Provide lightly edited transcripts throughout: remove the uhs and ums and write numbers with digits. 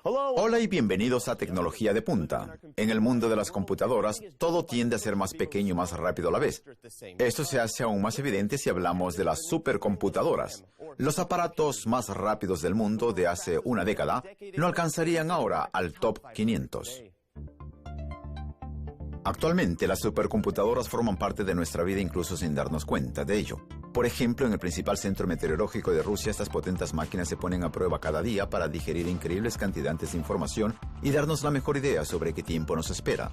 Hola y bienvenidos a Tecnología de Punta. En el mundo de las computadoras, todo tiende a ser más pequeño y más rápido a la vez. Esto se hace aún más evidente si hablamos de las supercomputadoras. Los aparatos más rápidos del mundo de hace una década no alcanzarían ahora al top 500. Actualmente, las supercomputadoras forman parte de nuestra vida incluso sin darnos cuenta de ello. Por ejemplo, en el principal centro meteorológico de Rusia, estas potentes máquinas se ponen a prueba cada día para digerir increíbles cantidades de información y darnos la mejor idea sobre qué tiempo nos espera.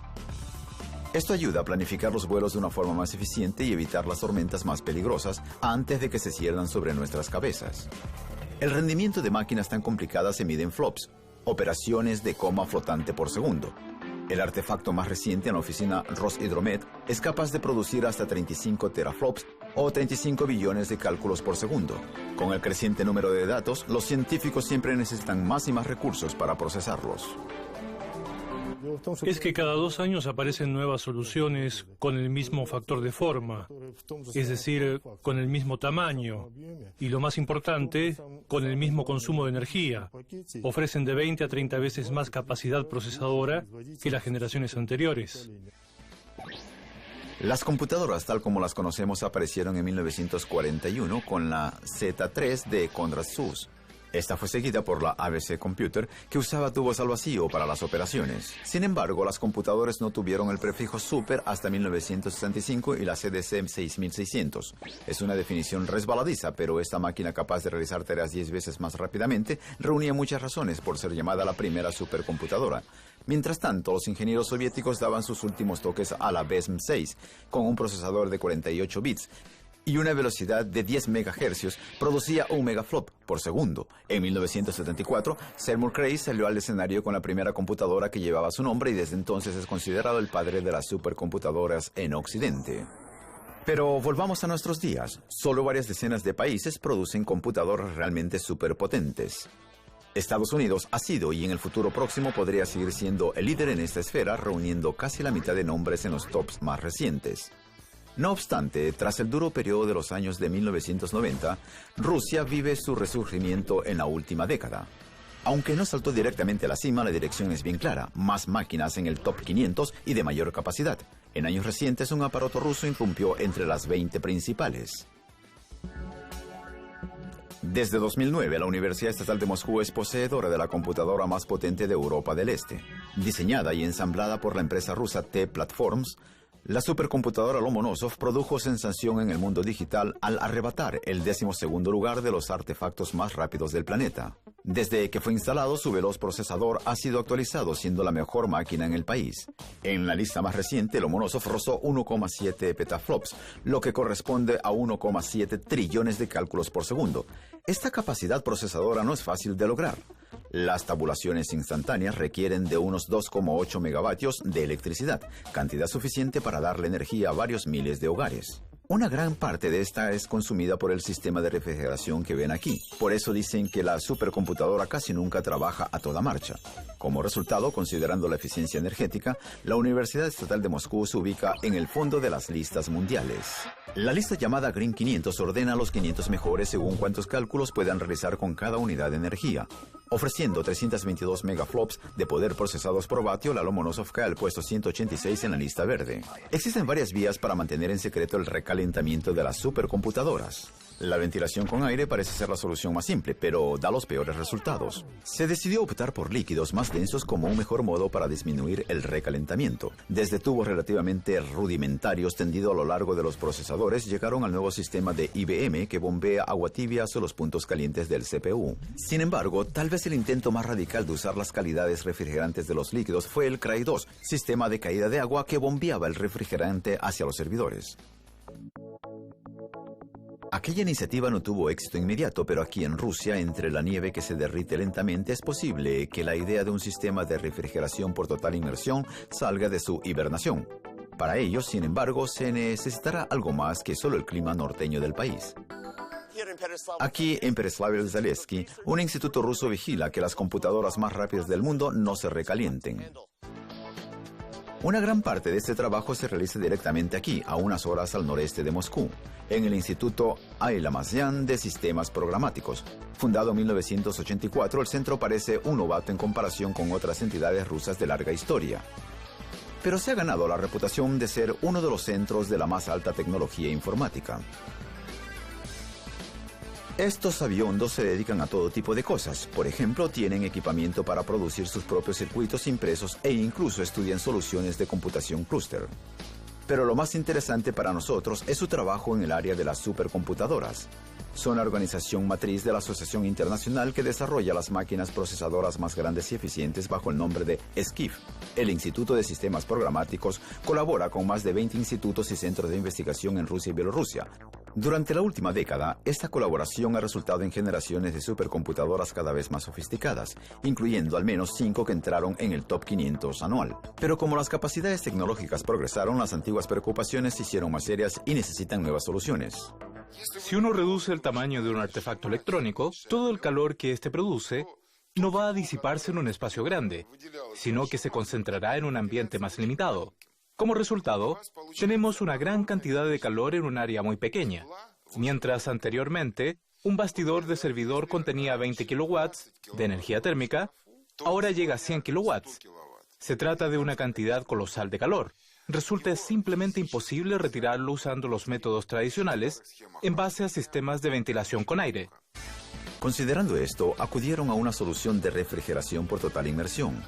Esto ayuda a planificar los vuelos de una forma más eficiente y evitar las tormentas más peligrosas antes de que se ciernan sobre nuestras cabezas. El rendimiento de máquinas tan complicadas se mide en flops, operaciones de coma flotante por segundo. El artefacto más reciente en la oficina Roshydromet es capaz de producir hasta 35 teraflops o 35 billones de cálculos por segundo. Con el creciente número de datos, los científicos siempre necesitan más y más recursos para procesarlos. Es que cada 2 años aparecen nuevas soluciones con el mismo factor de forma, es decir, con el mismo tamaño y, lo más importante, con el mismo consumo de energía. Ofrecen de 20 a 30 veces más capacidad procesadora que las generaciones anteriores. Las computadoras tal como las conocemos aparecieron en 1941 con la Z3 de Konrad Zuse. Esta fue seguida por la ABC Computer, que usaba tubos al vacío para las operaciones. Sin embargo, las computadoras no tuvieron el prefijo super hasta 1965 y la CDC 6600. Es una definición resbaladiza, pero esta máquina capaz de realizar tareas 10 veces más rápidamente reunía muchas razones por ser llamada la primera supercomputadora. Mientras tanto, los ingenieros soviéticos daban sus últimos toques a la BESM-6, con un procesador de 48 bits, y una velocidad de 10 MHz, producía un megaflop por segundo. En 1974, Seymour Cray salió al escenario con la primera computadora que llevaba su nombre y desde entonces es considerado el padre de las supercomputadoras en Occidente. Pero volvamos a nuestros días. Solo varias decenas de países producen computadoras realmente superpotentes. Estados Unidos ha sido y en el futuro próximo podría seguir siendo el líder en esta esfera, reuniendo casi la mitad de nombres en los tops más recientes. No obstante, tras el duro periodo de los años de 1990, Rusia vive su resurgimiento en la última década. Aunque no saltó directamente a la cima, la dirección es bien clara: más máquinas en el top 500 y de mayor capacidad. En años recientes, un aparato ruso irrumpió entre las 20 principales. Desde 2009, la Universidad Estatal de Moscú es poseedora de la computadora más potente de Europa del Este. Diseñada y ensamblada por la empresa rusa T-Platforms, la supercomputadora Lomonosov produjo sensación en el mundo digital al arrebatar el 12º lugar de los artefactos más rápidos del planeta. Desde que fue instalado, su veloz procesador ha sido actualizado, siendo la mejor máquina en el país. En la lista más reciente, Lomonosov rozó 1,7 petaflops, lo que corresponde a 1,7 trillones de cálculos por segundo. Esta capacidad procesadora no es fácil de lograr. Las tabulaciones instantáneas requieren de unos 2,8 megavatios de electricidad, cantidad suficiente para darle energía a varios miles de hogares. Una gran parte de esta es consumida por el sistema de refrigeración que ven aquí. Por eso dicen que la supercomputadora casi nunca trabaja a toda marcha. Como resultado, considerando la eficiencia energética, la Universidad Estatal de Moscú se ubica en el fondo de las listas mundiales. La lista llamada Green 500 ordena a los 500 mejores según cuántos cálculos puedan realizar con cada unidad de energía. Ofreciendo 322 megaflops de poder procesados por vatio, la Lomonosov cae al puesto 186 en la lista verde. Existen varias vías para mantener en secreto el recalentamiento de las supercomputadoras. La ventilación con aire parece ser la solución más simple, pero da los peores resultados. Se decidió optar por líquidos más densos como un mejor modo para disminuir el recalentamiento. Desde tubos relativamente rudimentarios tendidos a lo largo de los procesadores, llegaron al nuevo sistema de IBM que bombea agua tibia hacia los puntos calientes del CPU. Sin embargo, tal vez el intento más radical de usar las calidades refrigerantes de los líquidos fue el Cray 2, sistema de caída de agua que bombeaba el refrigerante hacia los servidores. Aquella iniciativa no tuvo éxito inmediato, pero aquí en Rusia, entre la nieve que se derrite lentamente, es posible que la idea de un sistema de refrigeración por total inmersión salga de su hibernación. Para ello, sin embargo, se necesitará algo más que solo el clima norteño del país. Aquí, en Pereslavl-Zalesky, un instituto ruso vigila que las computadoras más rápidas del mundo no se recalienten. Una gran parte de este trabajo se realiza directamente aquí, a unas horas al noreste de Moscú, en el Instituto Ayla-Mazyan de Sistemas Programáticos. Fundado en 1984, el centro parece un novato en comparación con otras entidades rusas de larga historia. Pero se ha ganado la reputación de ser uno de los centros de la más alta tecnología informática. Estos aviondos se dedican a todo tipo de cosas. Por ejemplo, tienen equipamiento para producir sus propios circuitos impresos e incluso estudian soluciones de computación clúster. Pero lo más interesante para nosotros es su trabajo en el área de las supercomputadoras. Son la organización matriz de la Asociación Internacional que desarrolla las máquinas procesadoras más grandes y eficientes bajo el nombre de SCIF. El Instituto de Sistemas Programáticos colabora con más de 20 institutos y centros de investigación en Rusia y Bielorrusia. Durante la última década, esta colaboración ha resultado en generaciones de supercomputadoras cada vez más sofisticadas, incluyendo al menos 5 que entraron en el top 500 anual. Pero como las capacidades tecnológicas progresaron, las antiguas preocupaciones se hicieron más serias y necesitan nuevas soluciones. Si uno reduce el tamaño de un artefacto electrónico, todo el calor que éste produce no va a disiparse en un espacio grande, sino que se concentrará en un ambiente más limitado. Como resultado, tenemos una gran cantidad de calor en un área muy pequeña. Mientras anteriormente, un bastidor de servidor contenía 20 kilowatts de energía térmica, ahora llega a 100 kilowatts. Se trata de una cantidad colosal de calor. Resulta simplemente imposible retirarlo usando los métodos tradicionales en base a sistemas de ventilación con aire. Considerando esto, acudieron a una solución de refrigeración por total inmersión.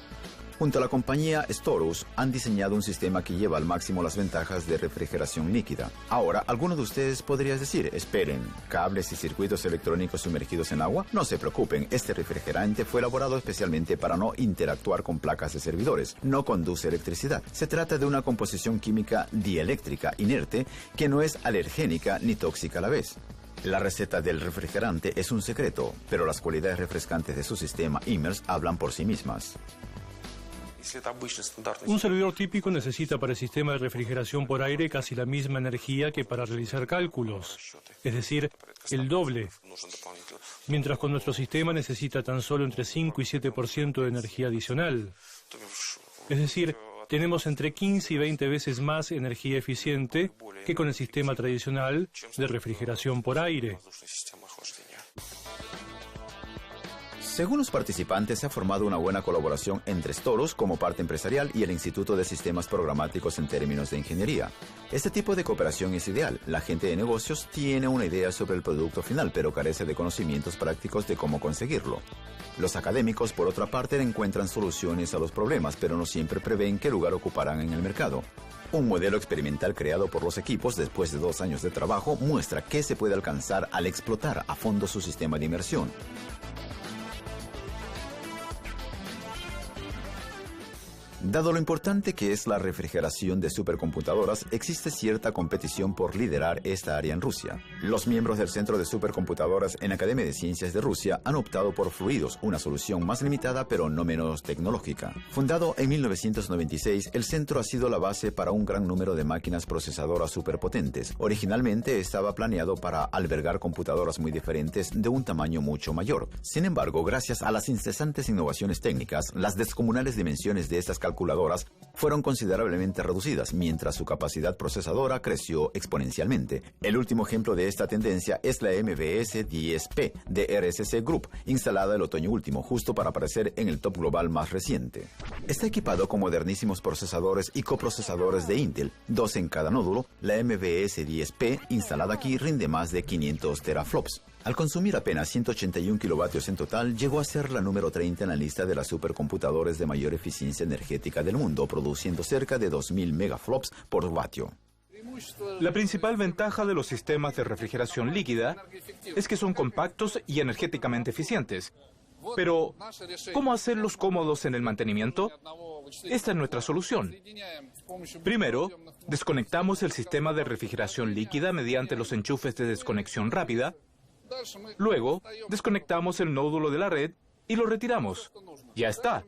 Junto a la compañía Storus, han diseñado un sistema que lleva al máximo las ventajas de refrigeración líquida. Ahora, alguno de ustedes podría decir, esperen, ¿cables y circuitos electrónicos sumergidos en agua? No se preocupen, este refrigerante fue elaborado especialmente para no interactuar con placas de servidores. No conduce electricidad. Se trata de una composición química dieléctrica inerte que no es alergénica ni tóxica a la vez. La receta del refrigerante es un secreto, pero las cualidades refrescantes de su sistema Immers hablan por sí mismas. Un servidor típico necesita para el sistema de refrigeración por aire casi la misma energía que para realizar cálculos, es decir, el doble, mientras con nuestro sistema necesita tan solo entre 5 y 7% de energía adicional. Es decir, tenemos entre 15 y 20 veces más energía eficiente que con el sistema tradicional de refrigeración por aire. Según los participantes, se ha formado una buena colaboración entre Storus como parte empresarial y el Instituto de Sistemas Programáticos en términos de ingeniería. Este tipo de cooperación es ideal. La gente de negocios tiene una idea sobre el producto final, pero carece de conocimientos prácticos de cómo conseguirlo. Los académicos, por otra parte, encuentran soluciones a los problemas, pero no siempre prevén qué lugar ocuparán en el mercado. Un modelo experimental creado por los equipos después de 2 años de trabajo muestra qué se puede alcanzar al explotar a fondo su sistema de inmersión. Dado lo importante que es la refrigeración de supercomputadoras, existe cierta competición por liderar esta área en Rusia. Los miembros del Centro de Supercomputadoras en la Academia de Ciencias de Rusia han optado por Fluidos, una solución más limitada pero no menos tecnológica. Fundado en 1996, el centro ha sido la base para un gran número de máquinas procesadoras superpotentes. Originalmente estaba planeado para albergar computadoras muy diferentes de un tamaño mucho mayor. Sin embargo, gracias a las incesantes innovaciones técnicas, las descomunales dimensiones de estas calculadoras fueron considerablemente reducidas, mientras su capacidad procesadora creció exponencialmente. El último ejemplo de esta tendencia es la MVS-10P de RSC Group, instalada el otoño último, justo para aparecer en el top global más reciente. Está equipado con modernísimos procesadores y coprocesadores de Intel, 2 en cada nódulo. La MVS-10P instalada aquí rinde más de 500 teraflops. Al consumir apenas 181 kilovatios en total, llegó a ser la número 30 en la lista de las supercomputadores de mayor eficiencia energética del mundo, produciendo cerca de 2.000 megaflops por vatio. La principal ventaja de los sistemas de refrigeración líquida es que son compactos y energéticamente eficientes. Pero, ¿cómo hacerlos cómodos en el mantenimiento? Esta es nuestra solución. Primero, desconectamos el sistema de refrigeración líquida mediante los enchufes de desconexión rápida. Luego, desconectamos el nódulo de la red y lo retiramos. Ya está.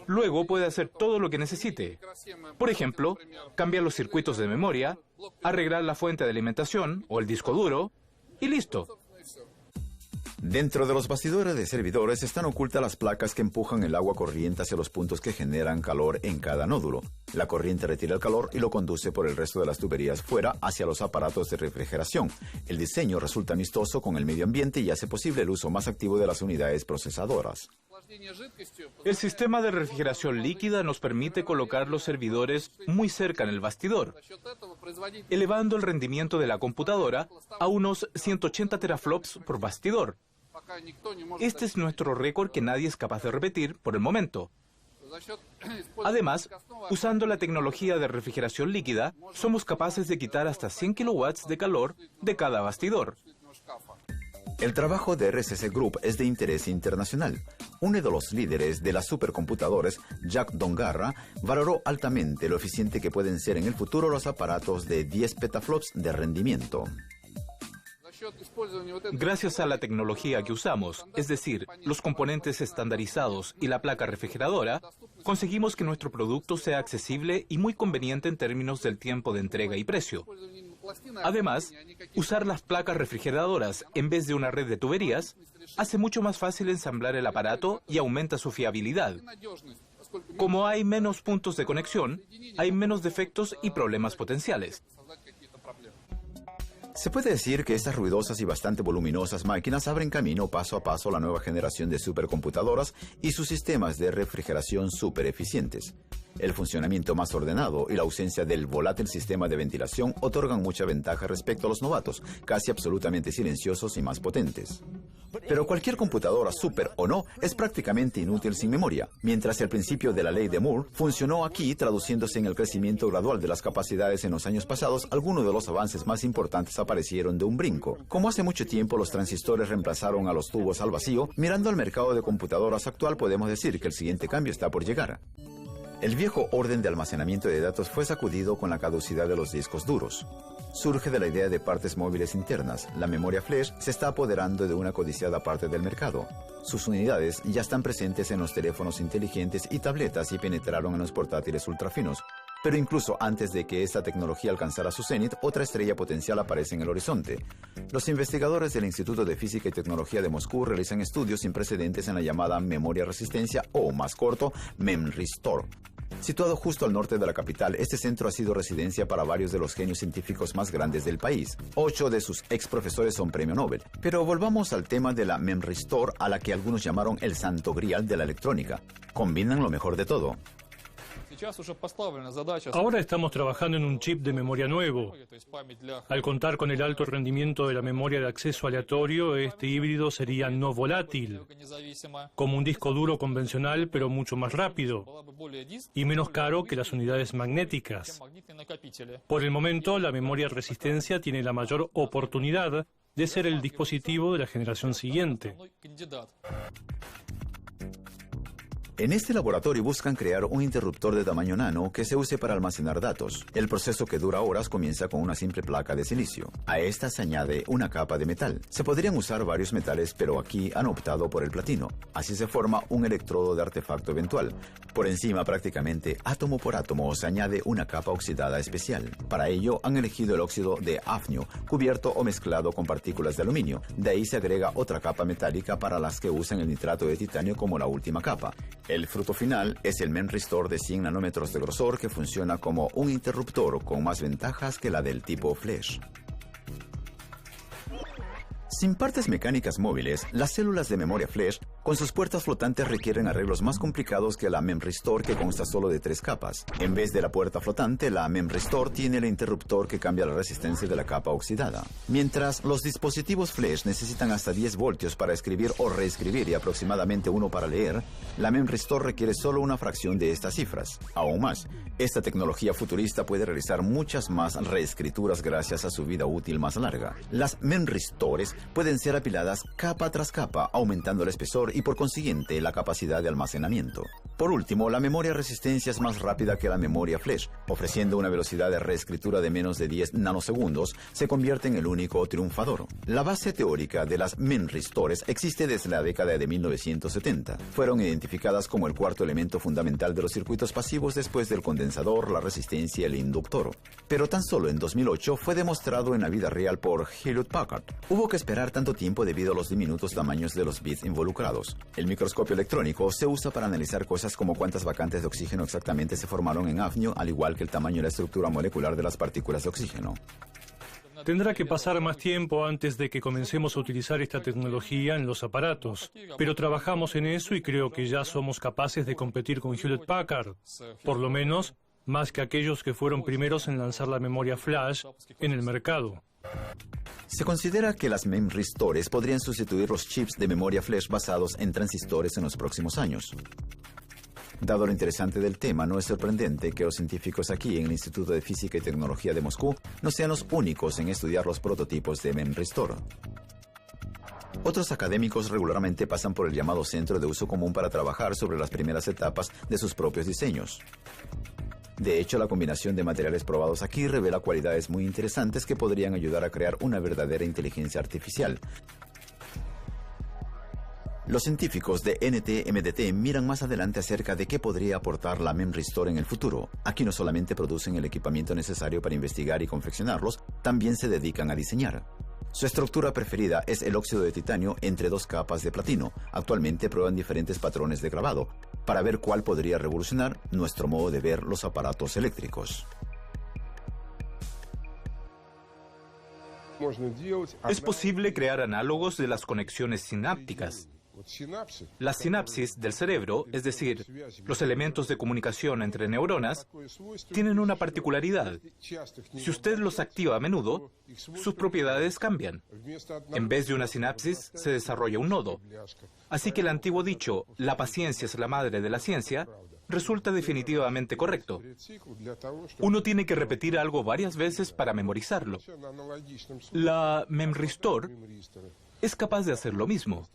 Luego puede hacer todo lo que necesite. Por ejemplo, cambiar los circuitos de memoria, arreglar la fuente de alimentación o el disco duro, y listo. Dentro de los bastidores de servidores están ocultas las placas que empujan el agua corriente hacia los puntos que generan calor en cada nódulo. La corriente retira el calor y lo conduce por el resto de las tuberías fuera hacia los aparatos de refrigeración. El diseño resulta amistoso con el medio ambiente y hace posible el uso más activo de las unidades procesadoras. El sistema de refrigeración líquida nos permite colocar los servidores muy cerca en el bastidor, elevando el rendimiento de la computadora a unos 180 teraflops por bastidor. Este es nuestro récord que nadie es capaz de repetir por el momento. Además, usando la tecnología de refrigeración líquida, somos capaces de quitar hasta 100 kilowatts de calor de cada bastidor. El trabajo de RCC Group es de interés internacional. Uno de los líderes de las supercomputadoras, Jack Dongarra, valoró altamente lo eficiente que pueden ser en el futuro los aparatos de 10 petaflops de rendimiento. Gracias a la tecnología que usamos, es decir, los componentes estandarizados y la placa refrigeradora, conseguimos que nuestro producto sea accesible y muy conveniente en términos del tiempo de entrega y precio. Además, usar las placas refrigeradoras en vez de una red de tuberías hace mucho más fácil ensamblar el aparato y aumenta su fiabilidad. Como hay menos puntos de conexión, hay menos defectos y problemas potenciales. Se puede decir que estas ruidosas y bastante voluminosas máquinas abren camino paso a paso a la nueva generación de supercomputadoras y sus sistemas de refrigeración súper eficientes. El funcionamiento más ordenado y la ausencia del volátil sistema de ventilación otorgan mucha ventaja respecto a los novatos, casi absolutamente silenciosos y más potentes. Pero cualquier computadora súper o no es prácticamente inútil sin memoria, mientras el principio de la ley de Moore funcionó aquí traduciéndose en el crecimiento gradual de las capacidades en los años pasados. Algunos de los avances más importantes aparecieron de un brinco. Como hace mucho tiempo los transistores reemplazaron a los tubos al vacío, mirando al mercado de computadoras actual podemos decir que el siguiente cambio está por llegar. El viejo orden de almacenamiento de datos fue sacudido con la caducidad de los discos duros. Surge de la idea de partes móviles internas. La memoria flash se está apoderando de una codiciada parte del mercado. Sus unidades ya están presentes en los teléfonos inteligentes y tabletas y penetraron en los portátiles ultrafinos. Pero incluso antes de que esta tecnología alcanzara su cenit, otra estrella potencial aparece en el horizonte. Los investigadores del Instituto de Física y Tecnología de Moscú realizan estudios sin precedentes en la llamada memoria resistencia o, más corto, MEMRISTOR. Situado justo al norte de la capital, este centro ha sido residencia para varios de los genios científicos más grandes del país. 8 de sus ex profesores son premio Nobel. Pero volvamos al tema de la MEMRISTOR, a la que algunos llamaron el santo grial de la electrónica. Combinan lo mejor de todo. Ahora estamos trabajando en un chip de memoria nuevo. Al contar con el alto rendimiento de la memoria de acceso aleatorio, este híbrido sería no volátil, como un disco duro convencional, pero mucho más rápido y menos caro que las unidades magnéticas. Por el momento, la memoria resistencia tiene la mayor oportunidad de ser el dispositivo de la generación siguiente. En este laboratorio buscan crear un interruptor de tamaño nano que se use para almacenar datos. El proceso, que dura horas, comienza con una simple placa de silicio. A esta se añade una capa de metal. Se podrían usar varios metales, pero aquí han optado por el platino. Así se forma un electrodo de artefacto eventual. Por encima, prácticamente átomo por átomo, se añade una capa oxidada especial. Para ello, han elegido el óxido de hafnio, cubierto o mezclado con partículas de aluminio. De ahí se agrega otra capa metálica para las que usan el nitrato de titanio como la última capa. El fruto final es el MEMRISTOR de 100 nanómetros de grosor que funciona como un interruptor con más ventajas que la del tipo flash. Sin partes mecánicas móviles, las células de memoria flash con sus puertas flotantes requieren arreglos más complicados que la MEMRISTOR, que consta solo de 3 capas. En vez de la puerta flotante, la MEMRISTOR tiene el interruptor que cambia la resistencia de la capa oxidada. Mientras los dispositivos flash necesitan hasta 10 voltios para escribir o reescribir y aproximadamente 1 para leer, la MEMRISTOR requiere solo una fracción de estas cifras. Aún más, esta tecnología futurista puede realizar muchas más reescrituras gracias a su vida útil más larga. Las MEMRISTORes pueden ser apiladas capa tras capa, aumentando el espesor procesador y por consiguiente la capacidad de almacenamiento. Por último, la memoria resistencia es más rápida que la memoria flash, ofreciendo una velocidad de reescritura de menos de 10 nanosegundos, se convierte en el único triunfador. La base teórica de las memristores existe desde la década de 1970. Fueron identificadas como el cuarto elemento fundamental de los circuitos pasivos después del condensador, la resistencia y el inductor. Pero tan solo en 2008 fue demostrado en la vida real por Hewlett-Packard. Hubo que esperar tanto tiempo debido a los diminutos tamaños de los bits involucrados. El microscopio electrónico se usa para analizar cosas como cuántas vacantes de oxígeno exactamente se formaron en hafnio, al igual que el tamaño y la estructura molecular de las partículas de oxígeno. Tendrá que pasar más tiempo antes de que comencemos a utilizar esta tecnología en los aparatos, pero trabajamos en eso y creo que ya somos capaces de competir con Hewlett-Packard, por lo menos más que aquellos que fueron primeros en lanzar la memoria flash en el mercado. Se considera que las memristores podrían sustituir los chips de memoria flash basados en transistores en los próximos años. Dado lo interesante del tema, no es sorprendente que los científicos aquí en el Instituto de Física y Tecnología de Moscú no sean los únicos en estudiar los prototipos de memristor. Otros académicos regularmente pasan por el llamado centro de uso común para trabajar sobre las primeras etapas de sus propios diseños. De hecho, la combinación de materiales probados aquí revela cualidades muy interesantes que podrían ayudar a crear una verdadera inteligencia artificial. Los científicos de NTMDT miran más adelante acerca de qué podría aportar la memristor en el futuro. Aquí no solamente producen el equipamiento necesario para investigar y confeccionarlos, también se dedican a diseñar. Su estructura preferida es el óxido de titanio entre dos capas de platino. Actualmente prueban diferentes patrones de grabado para ver cuál podría revolucionar nuestro modo de ver los aparatos eléctricos. Es posible crear análogos de las conexiones sinápticas. Las sinapsis del cerebro, es decir, los elementos de comunicación entre neuronas, tienen una particularidad. Si usted los activa a menudo, sus propiedades cambian. En vez de una sinapsis, se desarrolla un nodo. Así que el antiguo dicho, la paciencia es la madre de la ciencia, resulta definitivamente correcto. Uno tiene que repetir algo varias veces para memorizarlo. La memristor es capaz de hacer lo mismo.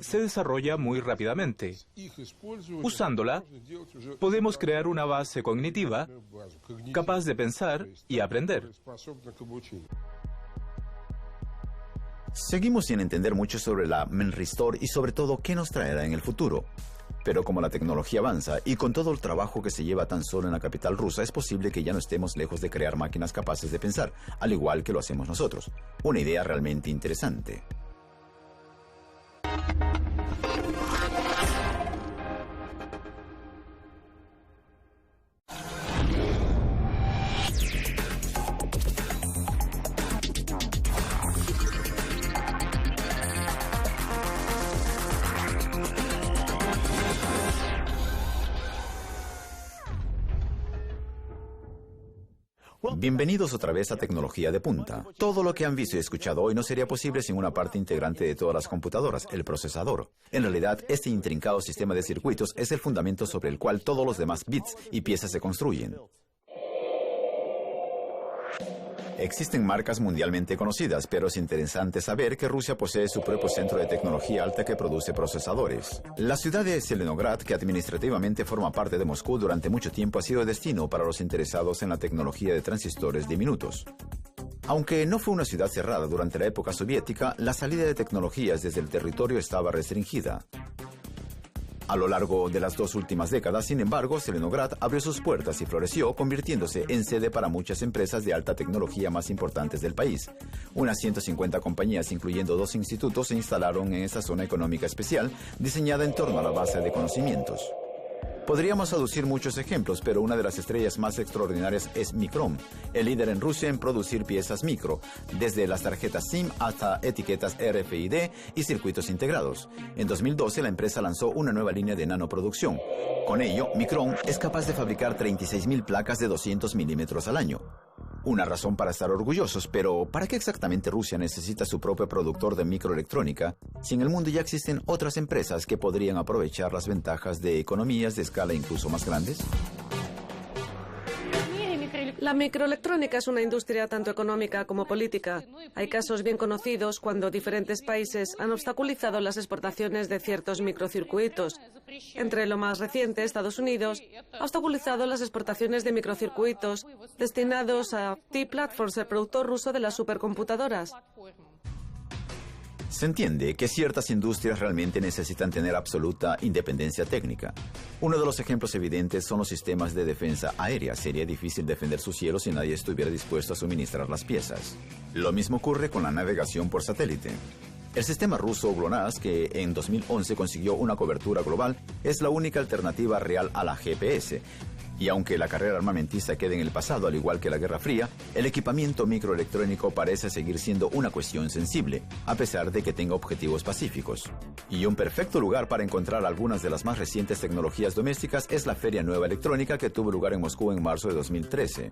Se desarrolla muy rápidamente. Usándola, podemos crear una base cognitiva capaz de pensar y aprender. Seguimos sin entender mucho sobre la memristor y sobre todo qué nos traerá en el futuro. Pero como la tecnología avanza y con todo el trabajo que se lleva tan solo en la capital rusa, es posible que ya no estemos lejos de crear máquinas capaces de pensar, al igual que lo hacemos nosotros. Una idea realmente interesante. Bienvenidos otra vez a Tecnología de Punta. Todo lo que han visto y escuchado hoy no sería posible sin una parte integrante de todas las computadoras, el procesador. En realidad, este intrincado sistema de circuitos es el fundamento sobre el cual todos los demás bits y piezas se construyen. Existen marcas mundialmente conocidas, pero es interesante saber que Rusia posee su propio centro de tecnología alta que produce procesadores. La ciudad de Zelenograd, que administrativamente forma parte de Moscú, durante mucho tiempo ha sido destino para los interesados en la tecnología de transistores diminutos. Aunque no fue una ciudad cerrada durante la época soviética, la salida de tecnologías desde el territorio estaba restringida. A lo largo de las 2 últimas décadas, sin embargo, Zelenograd abrió sus puertas y floreció, convirtiéndose en sede para muchas empresas de alta tecnología más importantes del país. Unas 150 compañías, incluyendo 2 institutos, se instalaron en esta zona económica especial, diseñada en torno a la base de conocimientos. Podríamos aducir muchos ejemplos, pero una de las estrellas más extraordinarias es Micron, el líder en Rusia en producir piezas micro, desde las tarjetas SIM hasta etiquetas RFID y circuitos integrados. En 2012, la empresa lanzó una nueva línea de nanoproducción. Con ello, Micron es capaz de fabricar 36.000 placas de 200 milímetros al año. Una razón para estar orgullosos, pero ¿para qué exactamente Rusia necesita su propio productor de microelectrónica si en el mundo ya existen otras empresas que podrían aprovechar las ventajas de economías de escala incluso más grandes? La microelectrónica es una industria tanto económica como política. Hay casos bien conocidos cuando diferentes países han obstaculizado las exportaciones de ciertos microcircuitos. Entre lo más reciente, Estados Unidos ha obstaculizado las exportaciones de microcircuitos destinados a T-Platforms, el productor ruso de las supercomputadoras. Se entiende que ciertas industrias realmente necesitan tener absoluta independencia técnica. Uno de los ejemplos evidentes son los sistemas de defensa aérea. Sería difícil defender sus cielos si nadie estuviera dispuesto a suministrar las piezas. Lo mismo ocurre con la navegación por satélite. El sistema ruso GLONASS, que en 2011 consiguió una cobertura global, es la única alternativa real a la GPS. Y aunque la carrera armamentista quede en el pasado, al igual que la Guerra Fría, el equipamiento microelectrónico parece seguir siendo una cuestión sensible, a pesar de que tenga objetivos pacíficos. Y un perfecto lugar para encontrar algunas de las más recientes tecnologías domésticas es la Feria Nueva Electrónica que tuvo lugar en Moscú en marzo de 2013.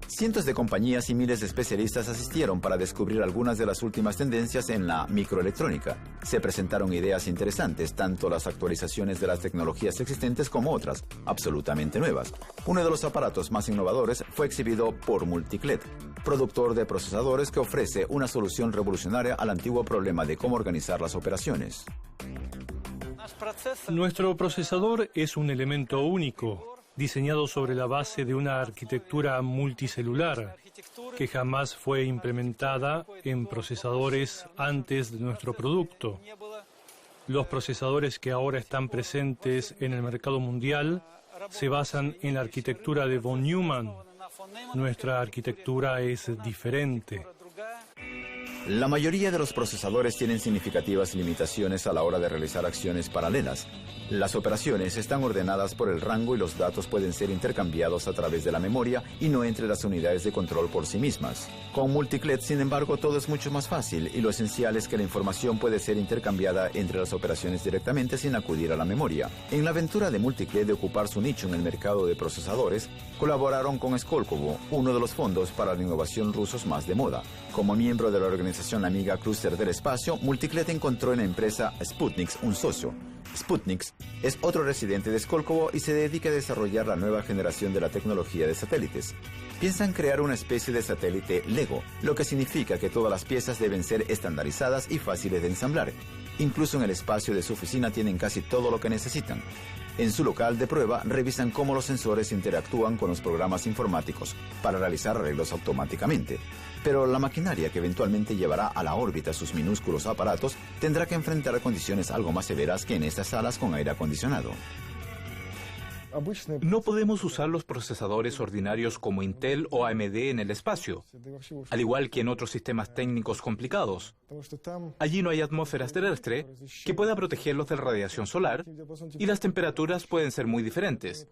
Cientos de compañías y miles de especialistas asistieron para descubrir algunas de las últimas tendencias en la microelectrónica. Se presentaron ideas interesantes, tanto las actualizaciones de las tecnologías existentes como otras, absolutamente nuevas. Uno de los aparatos más innovadores fue exhibido por Multicled, productor de procesadores que ofrece una solución revolucionaria al antiguo problema de cómo organizar las operaciones. Nuestro procesador es un elemento único, diseñado sobre la base de una arquitectura multicelular que jamás fue implementada en procesadores antes de nuestro producto. Los procesadores que ahora están presentes en el mercado mundial se basan en la arquitectura de von Neumann. Nuestra arquitectura es diferente. La mayoría de los procesadores tienen significativas limitaciones a la hora de realizar acciones paralelas. Las operaciones están ordenadas por el rango y los datos pueden ser intercambiados a través de la memoria y no entre las unidades de control por sí mismas. Con Multicled, sin embargo, todo es mucho más fácil y lo esencial es que la información puede ser intercambiada entre las operaciones directamente sin acudir a la memoria. En la aventura de Multicled de ocupar su nicho en el mercado de procesadores, colaboraron con Skolkovo, uno de los fondos para la innovación rusos más de moda. Como miembro de la organización amiga Clúster del Espacio, Multicled encontró en la empresa Sputniks un socio. Sputniks es otro residente de Skolkovo y se dedica a desarrollar la nueva generación de la tecnología de satélites. Piensan crear una especie de satélite Lego, lo que significa que todas las piezas deben ser estandarizadas y fáciles de ensamblar. Incluso en el espacio de su oficina tienen casi todo lo que necesitan. En su local de prueba revisan cómo los sensores interactúan con los programas informáticos para realizar arreglos automáticamente. Pero la maquinaria que eventualmente llevará a la órbita sus minúsculos aparatos tendrá que enfrentar condiciones algo más severas que en estas salas con aire acondicionado. No podemos usar los procesadores ordinarios como Intel o AMD en el espacio, al igual que en otros sistemas técnicos complicados. Allí no hay atmósfera terrestre que pueda protegerlos de la radiación solar y las temperaturas pueden ser muy diferentes.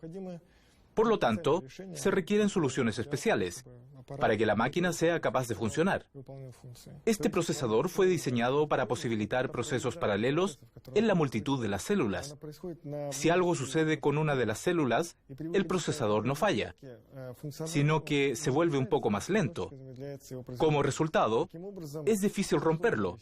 Por lo tanto, se requieren soluciones especiales para que la máquina sea capaz de funcionar. Este procesador fue diseñado para posibilitar procesos paralelos en la multitud de las células. Si algo sucede con una de las células, el procesador no falla, sino que se vuelve un poco más lento. Como resultado, es difícil romperlo.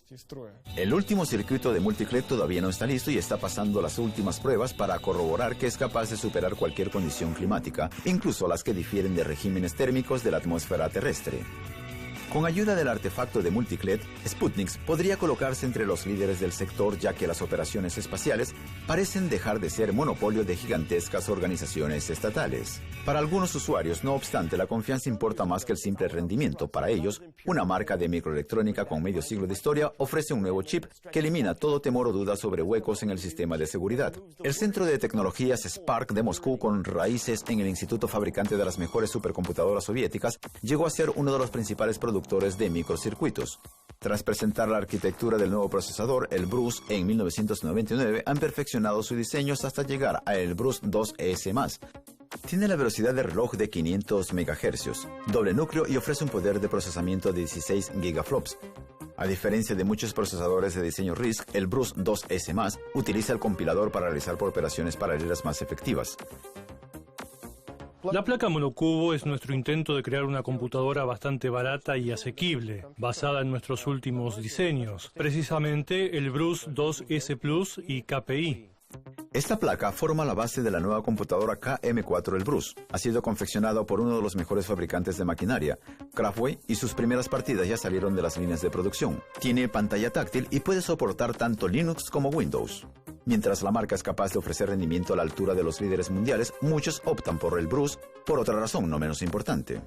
El último circuito de Multicled todavía no está listo y está pasando las últimas pruebas para corroborar que es capaz de superar cualquier condición climática, incluso las que difieren de regímenes térmicos de la atmósfera terrestre. Con ayuda del artefacto de Multicled, Sputniks podría colocarse entre los líderes del sector, ya que las operaciones espaciales parecen dejar de ser monopolio de gigantescas organizaciones estatales. Para algunos usuarios, no obstante, la confianza importa más que el simple rendimiento. Para ellos, una marca de microelectrónica con medio siglo de historia ofrece un nuevo chip que elimina todo temor o duda sobre huecos en el sistema de seguridad. El Centro de Tecnologías Spark de Moscú, con raíces en el instituto fabricante de las mejores supercomputadoras soviéticas, llegó a ser uno de los principales productores de microcircuitos. Tras presentar la arquitectura del nuevo procesador, el Bruce, en 1999, han perfeccionado sus diseños hasta llegar a el Bruce 2S+. Tiene la velocidad de reloj de 500 MHz, doble núcleo y ofrece un poder de procesamiento de 16 gigaflops. A diferencia de muchos procesadores de diseño RISC, el Bruce 2S+, utiliza el compilador para realizar operaciones paralelas más efectivas. La placa monocubo es nuestro intento de crear una computadora bastante barata y asequible, basada en nuestros últimos diseños, precisamente el Bruce 2S Plus y KPI. Esta placa forma la base de la nueva computadora KM4 Elbrus. Ha sido confeccionado por uno de los mejores fabricantes de maquinaria, Craftway, y sus primeras partidas ya salieron de las líneas de producción. Tiene pantalla táctil y puede soportar tanto Linux como Windows. Mientras la marca es capaz de ofrecer rendimiento a la altura de los líderes mundiales, muchos optan por Elbrus por otra razón no menos importante.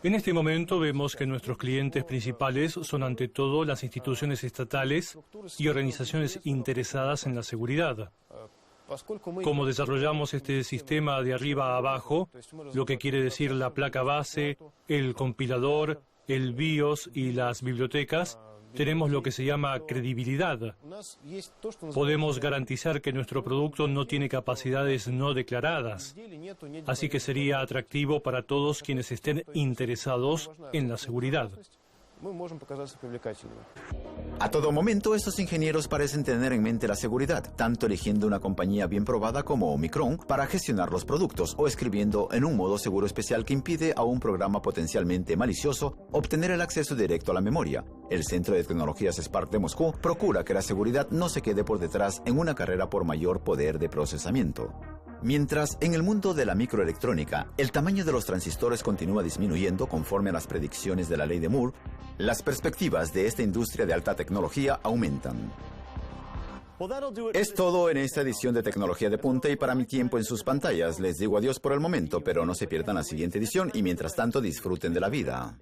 En este momento vemos que nuestros clientes principales son ante todo las instituciones estatales y organizaciones interesadas en la seguridad. Como desarrollamos este sistema de arriba a abajo, lo que quiere decir la placa base, el compilador, el BIOS y las bibliotecas, tenemos lo que se llama credibilidad. Podemos garantizar que nuestro producto no tiene capacidades no declaradas, así que sería atractivo para todos quienes estén interesados en la seguridad. A todo momento, estos ingenieros parecen tener en mente la seguridad, tanto eligiendo una compañía bien probada como Omicron para gestionar los productos o escribiendo en un modo seguro especial que impide a un programa potencialmente malicioso obtener el acceso directo a la memoria. El Centro de Tecnologías Spark de Moscú procura que la seguridad no se quede por detrás en una carrera por mayor poder de procesamiento. Mientras en el mundo de la microelectrónica, el tamaño de los transistores continúa disminuyendo conforme a las predicciones de la ley de Moore, las perspectivas de esta industria de alta tecnología aumentan. Es todo en esta edición de Tecnología de Punta y para mi tiempo en sus pantallas. Les digo adiós por el momento, pero no se pierdan la siguiente edición y mientras tanto disfruten de la vida.